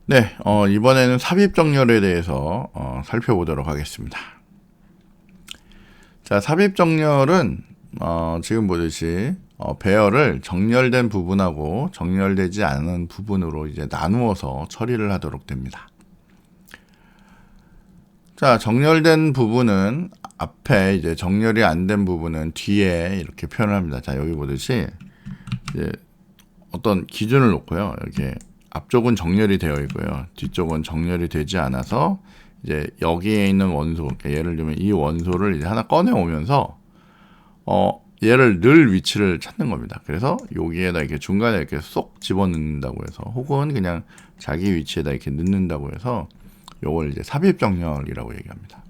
네, 이번에는 삽입 정렬에 대해서 살펴보도록 하겠습니다. 자, 삽입 정렬은 지금 보듯이 배열을 정렬된 부분하고 정렬되지 않은 부분으로 이제 나누어서 처리를 하도록 됩니다. 자, 정렬된 부분은 앞에, 이제 정렬이 안 된 부분은 뒤에 이렇게 표현을 합니다. 자, 여기 보듯이 이제 어떤 기준을 놓고요. 이렇게 앞쪽은 정렬이 되어 있고요. 뒤쪽은 정렬이 되지 않아서 이제 여기에 있는 원소, 그러니까 예를 들면 이 원소를 이제 하나 꺼내 오면서 얘를 넣을 위치를 찾는 겁니다. 그래서 여기에다 이렇게 중간에 이렇게 쏙 집어넣는다고 해서, 혹은 그냥 자기 위치에다 이렇게 넣는다고 해서 요걸 이제 삽입 정렬이라고 얘기합니다.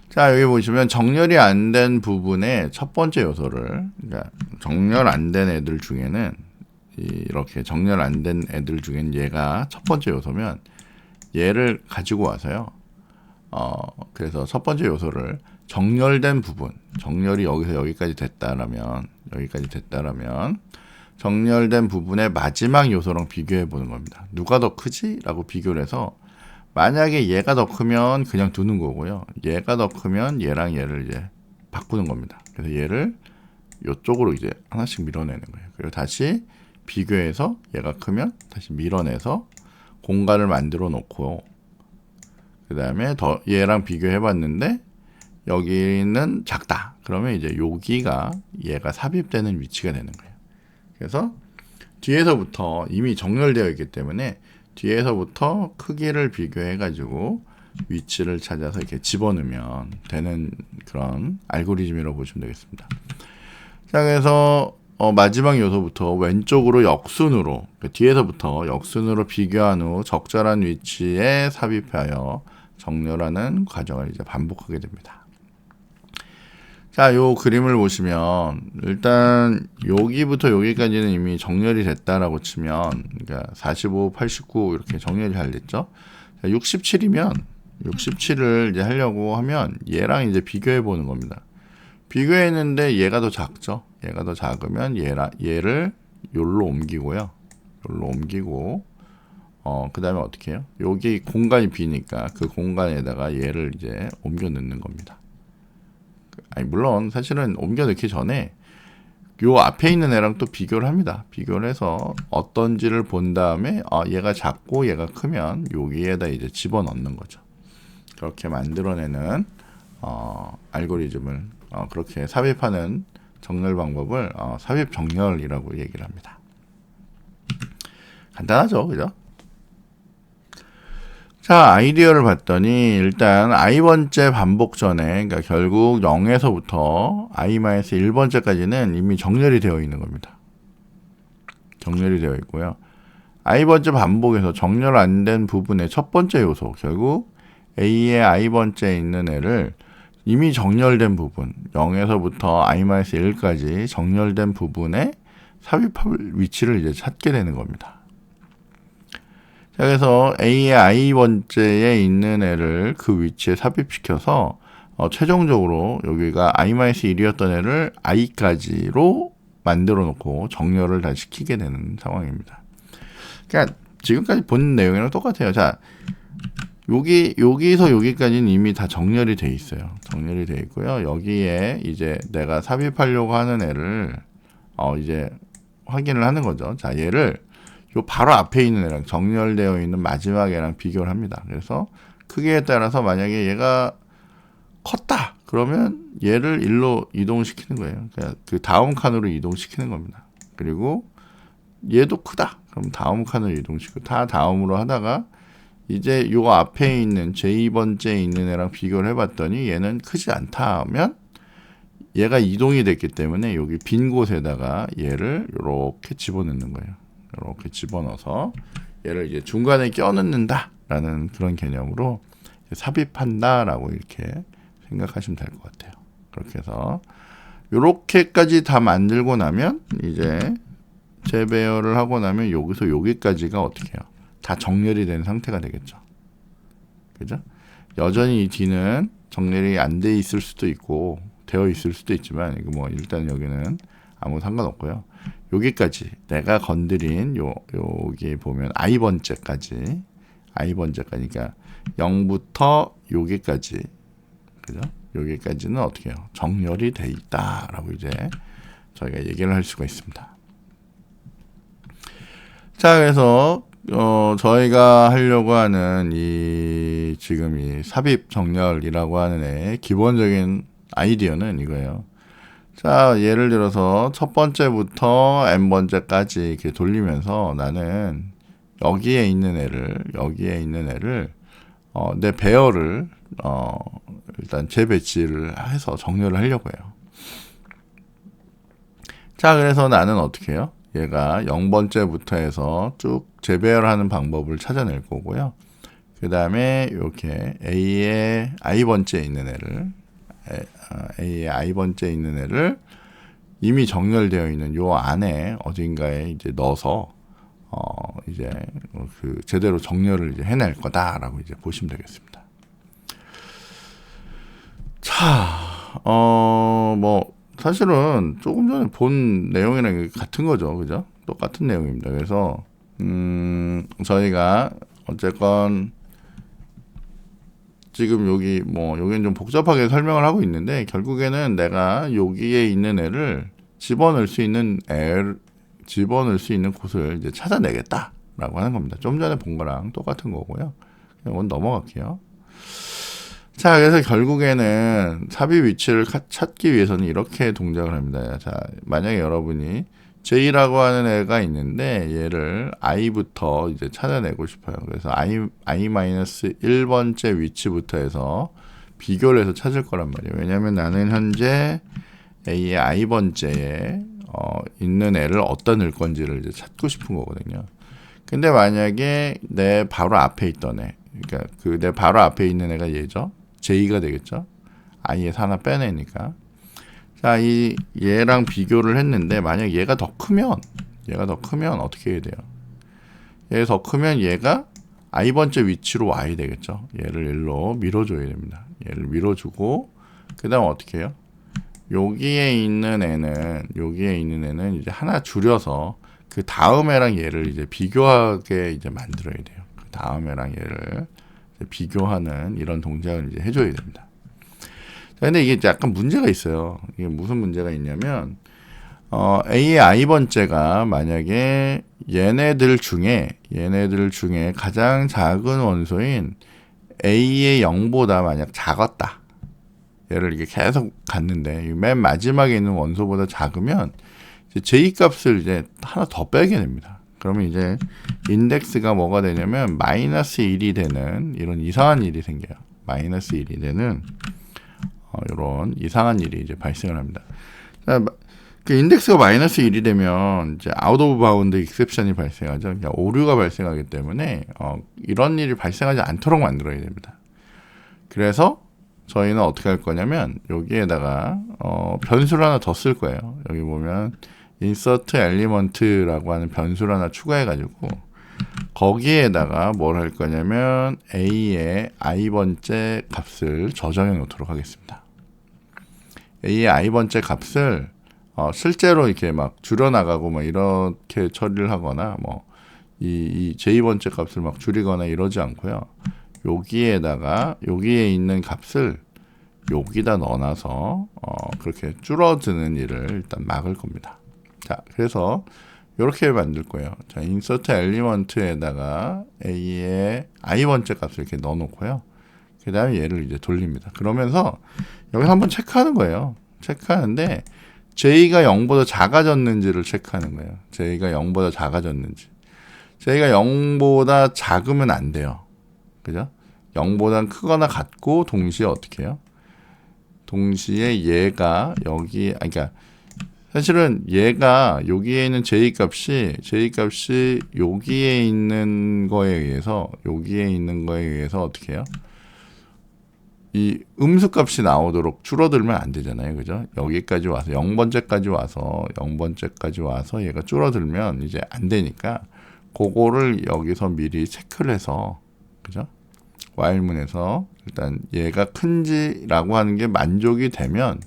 자, 여기 보시면 정렬이 안 된 부분의 첫 번째 요소를, 그러니까 정렬 안 된 애들 중에는, 이렇게 정렬 안 된 애들 중엔 얘가 첫 번째 요소면 얘를 가지고 와서요. 그래서 첫 번째 요소를 정렬된 부분, 정렬이 여기서 여기까지 됐다라면 정렬된 부분의 마지막 요소랑 비교해 보는 겁니다. 누가 더 크지? 라고 비교를 해서, 만약에 얘가 더 크면 그냥 두는 거고요. 얘가 더 크면 얘랑 얘를 이제 바꾸는 겁니다. 그래서 얘를 이쪽으로 이제 하나씩 밀어내는 거예요. 그리고 다시 비교해서 얘가 크면 다시 밀어내서 공간을 만들어 놓고, 그 다음에 더 얘랑 비교해 봤는데 여기는 작다. 그러면 이제 여기가 얘가 삽입되는 위치가 되는 거예요. 그래서 뒤에서부터 이미 정렬되어 있기 때문에 뒤에서부터 크기를 비교해 가지고 위치를 찾아서 이렇게 집어넣으면 되는 그런 알고리즘이라고 보시면 되겠습니다. 자, 그래서 마지막 요소부터 왼쪽으로 역순으로, 뒤에서부터 역순으로 비교한 후 적절한 위치에 삽입하여 정렬하는 과정을 이제 반복하게 됩니다. 자, 요 그림을 보시면 일단 여기부터 여기까지는 이미 정렬이 됐다라고 치면, 그러니까 45, 89 이렇게 정렬이 잘 됐죠. 67이면 67을 이제 하려고 하면 얘랑 이제 비교해 보는 겁니다. 비교했는데 얘가 더 작죠. 얘가 더 작으면 얘를 요로 옮기고요. 요로 옮기고, 그 다음에 어떻게 해요? 여기 공간이 비니까 그 공간에다가 얘를 이제 옮겨 넣는 겁니다. 아니, 물론 사실은 옮겨 넣기 전에 요 앞에 있는 애랑 또 비교를 합니다. 비교를 해서 어떤지를 본 다음에 얘가 작고 얘가 크면 여기에다 이제 집어 넣는 거죠. 그렇게 만들어내는 알고리즘을, 그렇게 삽입하는 정렬 방법을 삽입 정렬이라고 얘기를 합니다. 간단하죠, 그죠? 자, 아이디어를 봤더니 일단 i번째 반복 전에, 그러니까 결국 0에서부터 i-1번째까지는 이미 정렬이 되어 있는 겁니다. 정렬이 되어 있고요. i번째 반복에서 정렬 안 된 부분의 첫 번째 요소, 결국 a의 i번째에 있는 애를 이미 정렬된 부분, 0에서부터 i-1까지 정렬된 부분에 삽입할 위치를 이제 찾게 되는 겁니다. 자, 그래서 A의 i번째에 있는 애를 그 위치에 삽입시켜서 최종적으로 여기가 i-1이었던 애를 i까지로 만들어 놓고 정렬을 다 시키게 되는 상황입니다. 그러니까 지금까지 본 내용이랑 똑같아요. 자, 여기서 여기까지는 이미 다 정렬이 돼 있어요. 정렬이 돼 있고요. 여기에 이제 내가 삽입하려고 하는 애를 이제 확인을 하는 거죠. 자, 얘를 요 바로 앞에 있는 애랑 정렬되어 있는 마지막 애랑 비교를 합니다. 그래서 크기에 따라서 만약에 얘가 컸다 그러면 얘를 일로 이동시키는 거예요. 그러니까 그 다음 칸으로 이동시키는 겁니다. 그리고 얘도 크다 그럼 다음 칸으로 이동시키고, 다 다음으로 하다가 이제 요 앞에 있는 제2번째에 있는 애랑 비교를 해봤더니 얘는 크지 않다 하면 얘가 이동이 됐기 때문에 여기 빈 곳에다가 얘를 이렇게 집어넣는 거예요. 이렇게 집어넣어서 얘를 이제 중간에 껴넣는다 라는 그런 개념으로 삽입한다 라고 이렇게 생각하시면 될 것 같아요. 그렇게 해서 이렇게까지 다 만들고 나면 이제 재배열을 하고 나면 여기서 여기까지가 어떻게 해요? 다 정렬이 된 상태가 되겠죠. 그죠? 여전히 이 뒤는 정렬이 안 돼 있을 수도 있고 되어 있을 수도 있지만, 이거 뭐 일단 여기는 아무 상관없고요. 여기까지 내가 건드린 여기 보면 i번째까지 그러니까 0부터 여기까지, 그죠? 여기까지는 어떻게 해요? 정렬이 돼 있다라고 이제 저희가 얘기를 할 수가 있습니다. 자, 그래서 저희가 하려고 하는 지금 이 삽입 정렬이라고 하는 애의 기본적인 아이디어는 이거예요. 자, 예를 들어서 첫 번째부터 n번째까지 이렇게 돌리면서 나는 여기에 있는 애를 내 배열을 일단 재배치를 해서 정렬을 하려고 해요. 자, 그래서 나는 어떻게 해요? 얘가 0번째부터 해서 쭉 재배열하는 방법을 찾아낼 거고요. 그 다음에 이렇게 A의 i번째에 있는 애를 이미 정렬되어 있는 요 안에 어딘가에 이제 넣어서 이제 그 제대로 정렬을 이제 해낼 거다라고 이제 보시면 되겠습니다. 자, 뭐 사실은 조금 전에 본 내용이랑 같은 거죠, 그죠? 똑같은 내용입니다. 그래서 저희가 어쨌건 지금 여기는 좀 복잡하게 설명을 하고 있는데, 결국에는 내가 여기에 있는 애를 집어넣을 수 있는 곳을 이제 찾아내겠다라고 하는 겁니다. 좀 전에 본 거랑 똑같은 거고요. 이건 넘어갈게요. 자, 그래서 결국에는 삽입 위치를 찾기 위해서는 이렇게 동작을 합니다. 자, 만약에 여러분이 J라고 하는 애가 있는데 얘를 i부터 이제 찾아내고 싶어요. 그래서 i-1번째 위치부터 해서 비교를 해서 찾을 거란 말이에요. 왜냐하면 나는 현재 A의 i번째에 있는 애를 어디다 넣을 건지를 이제 찾고 싶은 거거든요. 근데 만약에 내 바로 앞에 있던 애, 그러니까 그 내 바로 앞에 있는 애가 얘죠. J가 되겠죠. i에서 하나 빼내니까. 자, 얘랑 비교를 했는데 만약 얘가 더 크면 어떻게 해야 돼요? 얘가 더 크면 얘가 i번째 위치로 와야 되겠죠. 얘를 일로 밀어줘야 됩니다. 얘를 밀어주고 그 다음 어떻게 해요? 여기에 있는 애는 이제 하나 줄여서 그 다음 애랑 얘를 이제 비교하게 이제 만들어야 돼요. 그 다음 애랑 얘를 비교하는 이런 동작을 이제 해줘야 됩니다. 근데 이게 약간 문제가 있어요. 이게 무슨 문제가 있냐면, A의 i번째가 만약에 얘네들 중에 가장 작은 원소인 A의 0보다 만약 작았다. 얘를 이게 계속 갔는데, 맨 마지막에 있는 원소보다 작으면, J 값을 이제 하나 더 빼게 됩니다. 그러면 이제 인덱스가 뭐가 되냐면, 마이너스 1이 되는 이런 이상한 일이 생겨요. 마이너스 1이 되는 이런 이상한 일이 이제 발생을 합니다. 그 인덱스가 마이너스 1이 되면 이제 아웃 오브 바운드 익셉션이 발생하죠. 그러니까 오류가 발생하기 때문에 이런 일이 발생하지 않도록 만들어야 됩니다. 그래서 저희는 어떻게 할 거냐면 여기에다가 변수를 하나 더 쓸 거예요. 여기 보면 insert element라고 하는 변수를 하나 추가해 가지고 거기에다가 뭘 할 거냐면 A의 i번째 값을 저장해 놓도록 하겠습니다. A의 i번째 값을 실제로 이렇게 막 줄여나가고 막 이렇게 처리를 하거나 뭐 이 J번째 값을 막 줄이거나 이러지 않고요. 여기에 있는 값을 여기다 넣어놔서 그렇게 줄어드는 일을 일단 막을 겁니다. 자, 그래서 이렇게 만들 거예요. 자, insert element에다가 A의 i번째 값을 이렇게 넣어놓고요. 그 다음에 얘를 이제 돌립니다. 그러면서 여기서 한번 체크하는 거예요. 체크하는데 J가 0보다 작아졌는지를 체크하는 거예요. J가 0보다 작아졌는지. J가 0보다 작으면 안 돼요. 그죠? 0보다 크거나 같고 동시에 어떻게 해요? 동시에 얘가 그러니까 사실은 얘가 여기에 있는 J 값이 여기에 있는 거에 의해서 어떻게 해요? 이 음수 값이 나오도록 줄어들면 안 되잖아요. 그죠? 여기까지 와서 0번째까지 와서 얘가 줄어들면 이제 안 되니까 그거를 여기서 미리 체크를 해서, 그죠? while문에서 일단 얘가 큰지라고 하는 게 만족이 되면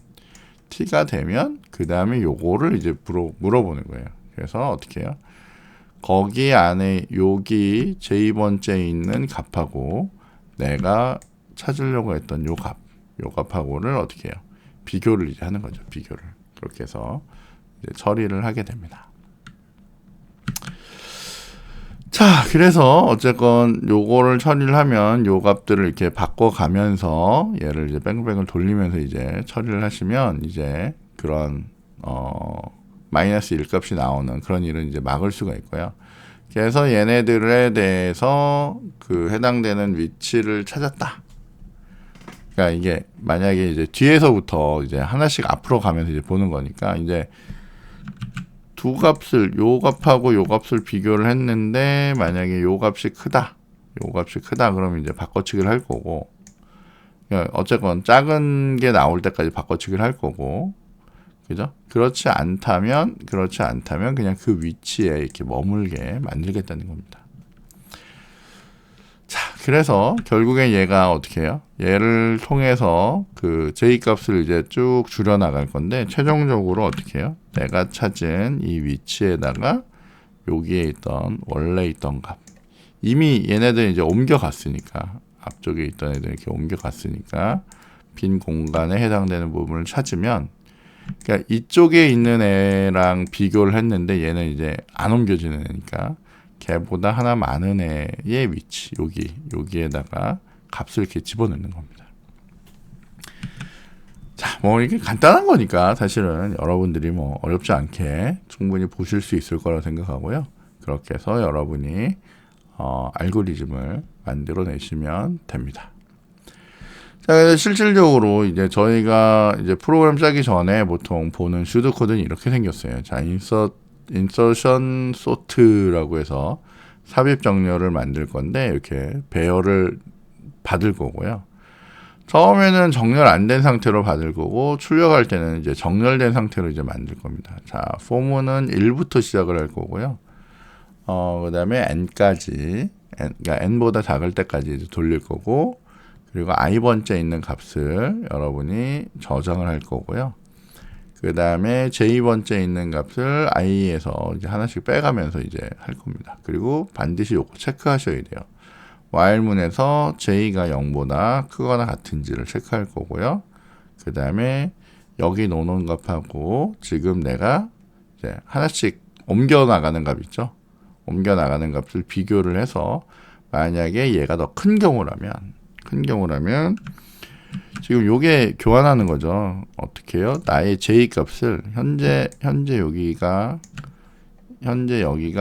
t가 되면 그 다음에 요거를 이제 물어보는 거예요. 그래서 어떻게 해요? 거기 안에 여기 j 번째에 있는 값하고 내가 찾으려고 했던 요 값하고를 어떻게 해요? 비교를 이제 하는 거죠. 비교를. 그렇게 해서 이제 처리를 하게 됩니다. 자, 그래서 어쨌건 요거를 처리를 하면 요 값들을 이렇게 바꿔가면서 얘를 이제 뺑뺑을 돌리면서 이제 처리를 하시면 이제 그런 마이너스 1값이 나오는 그런 일은 이제 막을 수가 있고요. 그래서 얘네들에 대해서 그 해당되는 위치를 찾았다. 그러니까 이게 만약에 이제 뒤에서부터 이제 하나씩 앞으로 가면서 이제 보는 거니까 이제 두 값을 요 값하고 요 값을 비교를 했는데 만약에 요 값이 크다. 요 값이 크다 그러면 이제 바꿔치기를 할 거고 그러니까 어쨌건 작은 게 나올 때까지 바꿔치기를 할 거고 그죠? 그렇지 않다면 그냥 그 위치에 이렇게 머물게 만들겠다는 겁니다. 자, 그래서 결국엔 얘가 어떻게 해요? 얘를 통해서 그 j 값을 이제 쭉 줄여 나갈 건데 최종적으로 어떻게 해요? 내가 찾은 이 위치에다가 여기에 있던 원래 있던 값 이미 얘네들 이제 옮겨갔으니까 앞쪽에 있던 애들 이렇게 옮겨갔으니까 빈 공간에 해당되는 부분을 찾으면 그러니까 이쪽에 있는 애랑 비교를 했는데 얘는 이제 안 옮겨지는 애니까 걔보다 하나 많은 애의 위치 여기에다가 값을 이렇게 집어넣는 겁니다. 자, 뭐 이게 간단한 거니까 사실은 여러분들이 뭐 어렵지 않게 충분히 보실 수 있을 거라고 생각하고요. 그렇게 해서 여러분이 알고리즘을 만들어 내시면 됩니다. 자, 실질적으로 이제 저희가 이제 프로그램 짜기 전에 보통 보는 슈도 코드는 이렇게 생겼어요. 자, 인서션 소트라고 해서 삽입 정렬을 만들 건데 이렇게 배열을 받을 거고요. 처음에는 정렬 안 된 상태로 받을 거고 출력할 때는 이제 정렬된 상태로 이제 만들 겁니다. 자, form는 1부터 시작을 할 거고요. 그다음에 n까지 그러니까 n보다 작을 때까지 이제 돌릴 거고 그리고 i번째 있는 값을 여러분이 저장을 할 거고요. 그 다음에 j번째 있는 값을 i에서 이제 하나씩 빼가면서 이제 할 겁니다. 그리고 반드시 요거 체크하셔야 돼요. while문에서 j가 0보다 크거나 같은지를 체크할 거고요. 그 다음에 여기 놓는 값하고 지금 내가 이제 하나씩 옮겨 나가는 값 있죠. 옮겨 나가는 값을 비교를 해서 만약에 얘가 더 큰 경우라면 지금 요게 교환하는 거죠. 어떻게 해요? 나의 j 값을 현재 여기가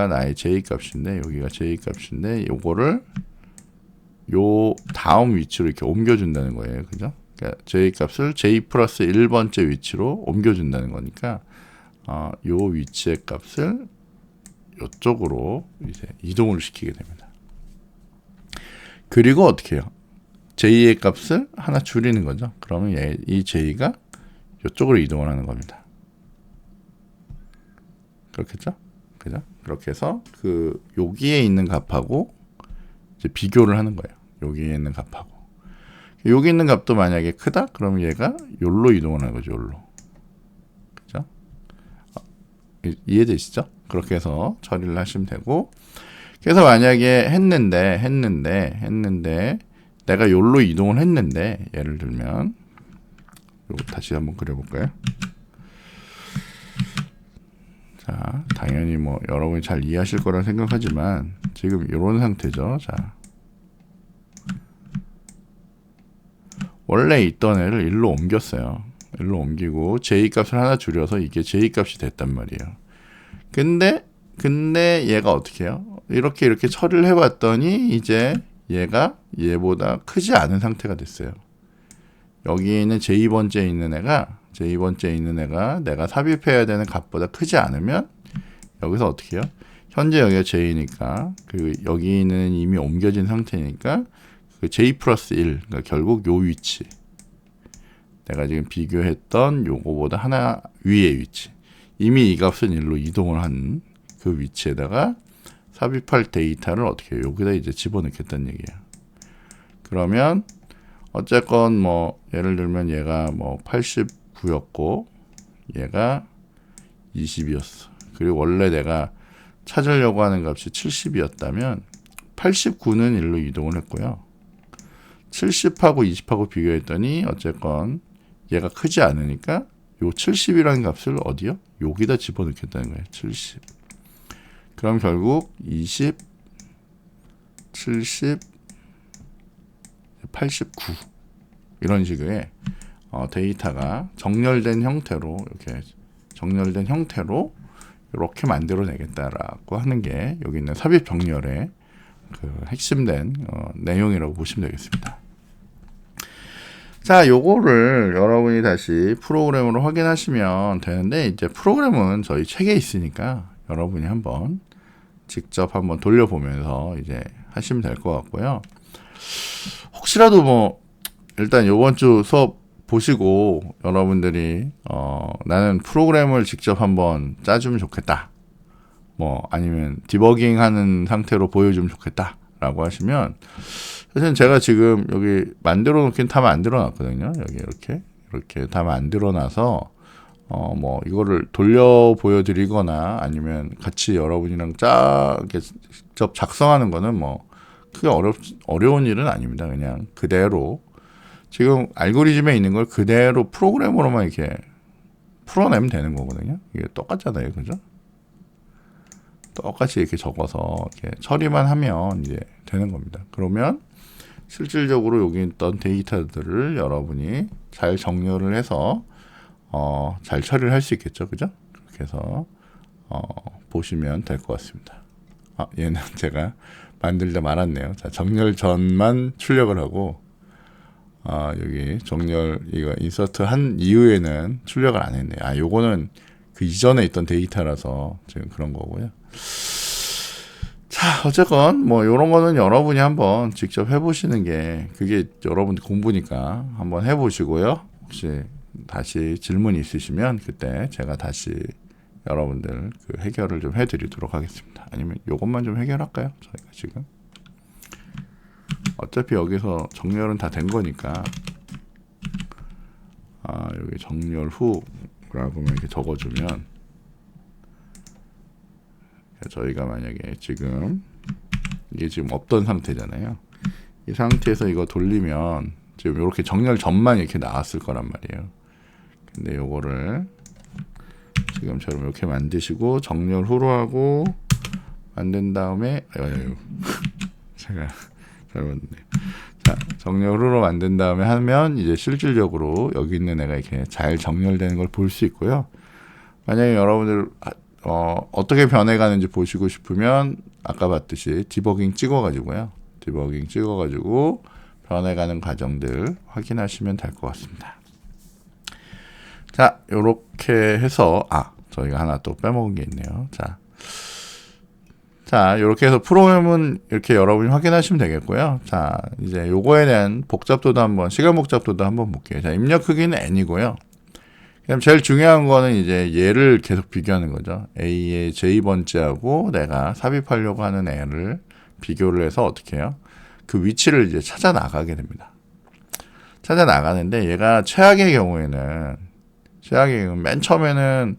나의 j 값인데 여기가 j 값인데 요거를 요 다음 위치로 이렇게 옮겨준다는 거예요. 그죠? 그러니까 j 값을 j 플러스 1번째 위치로 옮겨준다는 거니까 요 위치의 값을 요쪽으로 이제 이동을 시키게 됩니다. 그리고 어떻게 해요? j의 값을 하나 줄이는 거죠. 그러면 이 j가 이쪽으로 이동을 하는 겁니다. 그렇겠죠? 그죠? 그렇게 해서 그 여기에 있는 값하고 이제 비교를 하는 거예요. 여기에 있는 값하고. 여기 있는 값도 만약에 크다? 그러면 얘가 여기로 이동을 하는 거죠. 여기로. 그죠? 이해되시죠? 그렇게 해서 처리를 하시면 되고. 그래서 만약에 했는데 내가 여기로 이동을 했는데 예를 들면 이거 다시 한번 그려볼까요? 자, 당연히 뭐 여러분이 잘 이해하실 거라 생각하지만 지금 이런 상태죠. 자, 원래 있던 애를 일로 옮겼어요. 일로 옮기고 j 값을 하나 줄여서 이게 j 값이 됐단 말이에요. 근데 얘가 어떻게 해요? 이렇게 처리를 해봤더니 이제 얘가 얘보다 크지 않은 상태가 됐어요. 여기 있는 j 번째에 있는 애가 내가 삽입해야 되는 값보다 크지 않으면 여기서 어떻게 해요? 현재 여기가 j니까 그리고 여기는 이미 옮겨진 상태니까 그 j 플러스 1 그러니까 결국 요 위치 내가 지금 비교했던 요거보다 하나 위의 위치 이미 이 값은 1로 이동을 한 그 위치에다가 삽입할 데이터를 어떻게 해요? 여기다 이제 집어넣겠다는 얘기예요. 그러면 어쨌건 뭐 예를 들면 얘가 뭐 89였고 얘가 20이었어. 그리고 원래 내가 찾으려고 하는 값이 70이었다면 89는 일로 이동을 했고요. 70하고 20하고 비교했더니 어쨌건 얘가 크지 않으니까 요 70이라는 값을 어디요? 여기다 집어넣겠다는 거예요. 70. 그럼 결국 20, 70, 89 이런 식의 데이터가 정렬된 형태로 이렇게 만들어내겠다라고 하는 게 여기 있는 삽입 정렬의 그 핵심된 내용이라고 보시면 되겠습니다. 자, 요거를 여러분이 다시 프로그램으로 확인하시면 되는데, 이제 프로그램은 저희 책에 있으니까 여러분이 한번 직접 한번 돌려보면서 이제 하시면 될 것 같고요. 혹시라도 뭐 일단 요번 주 수업 보시고 여러분들이 나는 프로그램을 직접 한번 짜주면 좋겠다, 뭐 아니면 디버깅 하는 상태로 보여주면 좋겠다 라고 하시면, 사실 제가 지금 여기 만들어 놓긴 다 만들어 놨거든요. 여기 이렇게 다 만들어 놔서 뭐 이거를 돌려 보여드리거나 아니면 같이 여러분이랑 이렇게 직접 작성하는 거는 뭐 크게 어려운 일은 아닙니다. 그냥 그대로 지금 알고리즘에 있는 걸 그대로 프로그램으로만 이렇게 풀어내면 되는 거거든요. 이게 똑같잖아요, 그죠? 똑같이 이렇게 적어서 이렇게 처리만 하면 이제 되는 겁니다. 그러면 실질적으로 여기 있던 데이터들을 여러분이 잘 정렬을 해서 잘 처리를 할 수 있겠죠, 그죠? 그렇게 해서 보시면 될 것 같습니다. 얘는 제가 만들다 말았네요. 자, 정렬 전만 출력을 하고 여기 정렬 이거 인서트 한 이후에는 출력을 안 했네요. 요거는 그 이전에 있던 데이터라서 지금 그런 거고요. 자, 어쨌건 뭐 이런 거는 여러분이 한번 직접 해보시는 게, 그게 여러분 공부니까 한번 해보시고요. 혹시 다시 질문이 있으시면 그때 제가 다시 여러분들 그 해결을 좀 해드리도록 하겠습니다. 아니면 이것만 좀 해결할까요? 저희가 지금 어차피 여기서 정렬은 다 된 거니까 여기 정렬 후라고 이렇게 적어주면, 저희가 만약에 지금 이게 지금 없던 상태잖아요. 이 상태에서 이거 돌리면 지금 이렇게 정렬 전만 이렇게 나왔을 거란 말이에요. 근데 요거를 지금처럼 이렇게 만드시고 정렬 후로 하고 만든 다음에 제가 잘못했네. 자, 정렬 후로 만든 다음에 하면 이제 실질적으로 여기 있는 애가 이렇게 잘 정렬되는 걸 볼 수 있고요. 만약에 여러분들 어떻게 변해가는지 보시고 싶으면 아까 봤듯이 디버깅 찍어가지고요. 디버깅 찍어가지고 변해가는 과정들 확인하시면 될 것 같습니다. 자, 요렇게 해서 저희가 하나 또 빼먹은 게 있네요. 자, 이렇게 해서 프로그램은 이렇게 여러분이 확인하시면 되겠고요. 자, 이제 요거에 대한 시간 복잡도도 한번 볼게요. 자, 입력 크기는 n이고요. 그럼 제일 중요한 거는 이제 얘를 계속 비교하는 거죠. A의 J번째하고 내가 삽입하려고 하는 애를 비교를 해서 어떻게 해요? 그 위치를 이제 찾아 나가게 됩니다. 찾아 나가는데 얘가 최악의 경우에는 맨 처음에는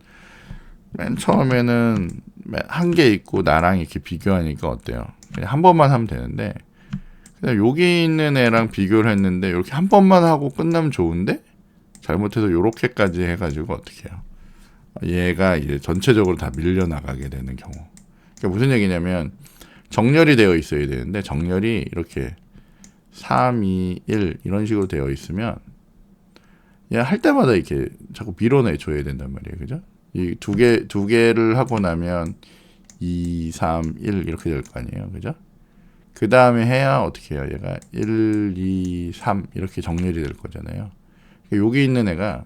한 개 있고 나랑 이렇게 비교하니까 어때요? 그냥 한 번만 하면 되는데, 그냥 여기 있는 애랑 비교를 했는데 이렇게 한 번만 하고 끝나면 좋은데 잘못해서 이렇게까지 해가지고 어떻게 해요? 얘가 이제 전체적으로 다 밀려나가게 되는 경우. 그러니까 무슨 얘기냐면 정렬이 되어 있어야 되는데 정렬이 이렇게 3, 2, 1 이런 식으로 되어 있으면 얘 할 때마다 이렇게 자꾸 밀어내 줘야 된단 말이에요. 그죠? 이 두 개를 하고 나면 2, 3, 1 이렇게 될 거 아니에요. 그죠? 그 다음에 해야 어떻게 해요? 얘가 1, 2, 3 이렇게 정렬이 될 거잖아요. 여기 있는 애가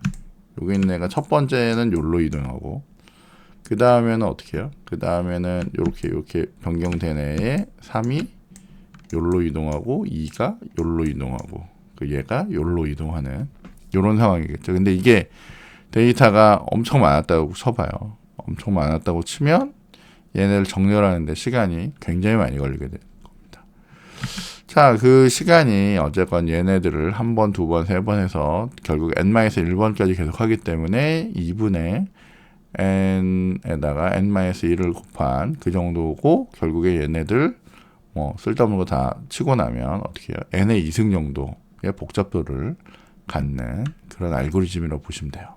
첫 번째는 요로 이동하고, 그 다음에는 어떻게 해요? 그 다음에는 이렇게 변경된 애에 3이 요로 이동하고 2가 요로 이동하고 얘가 요로 이동하는 이런 상황이겠죠. 근데 이게 데이터가 엄청 많았다고 쳐봐요. 엄청 많았다고 치면 얘네를 정렬하는데 시간이 굉장히 많이 걸리게 됩니다. 자, 그 시간이 어쨌건 얘네들을 한 번, 두 번, 세 번 해서 결국 n-1번까지 계속 하기 때문에 2분의 n에다가 n-1을 곱한 그 정도고, 결국에 얘네들 뭐 쓸데없는 거 다 치고 나면 어떻게 해요? n의 2승 정도의 복잡도를 갖는 그런 알고리즘이라고 보시면 돼요.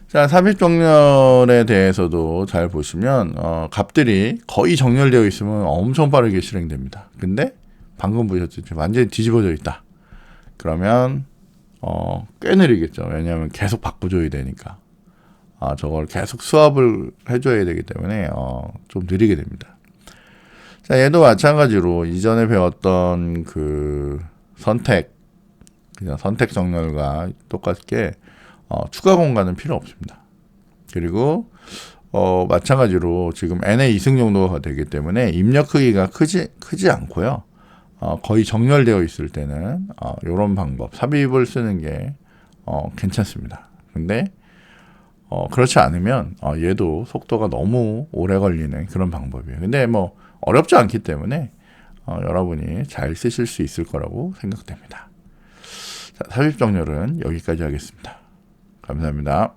자, 삽입정렬에 대해서도 잘 보시면 값들이 거의 정렬되어 있으면 엄청 빠르게 실행됩니다. 근데 방금 보셨죠? 완전히 뒤집어져 있다. 그러면 꽤 느리겠죠. 왜냐하면 계속 바꿔줘야 되니까. 저걸 계속 수합을 해줘야 되기 때문에 좀 느리게 됩니다. 자, 얘도 마찬가지로 이전에 배웠던 그 그냥 선택 정렬과 똑같게 추가 공간은 필요 없습니다. 그리고 마찬가지로 지금 n의 2승 정도가 되기 때문에 입력 크기가 크지 않고요. 거의 정렬되어 있을 때는 이런 방법, 삽입을 쓰는 게 괜찮습니다. 근데 그렇지 않으면 얘도 속도가 너무 오래 걸리는 그런 방법이에요. 근데 뭐 어렵지 않기 때문에 여러분이 잘 쓰실 수 있을 거라고 생각됩니다. 자, 삽입 정렬은 여기까지 하겠습니다. 감사합니다.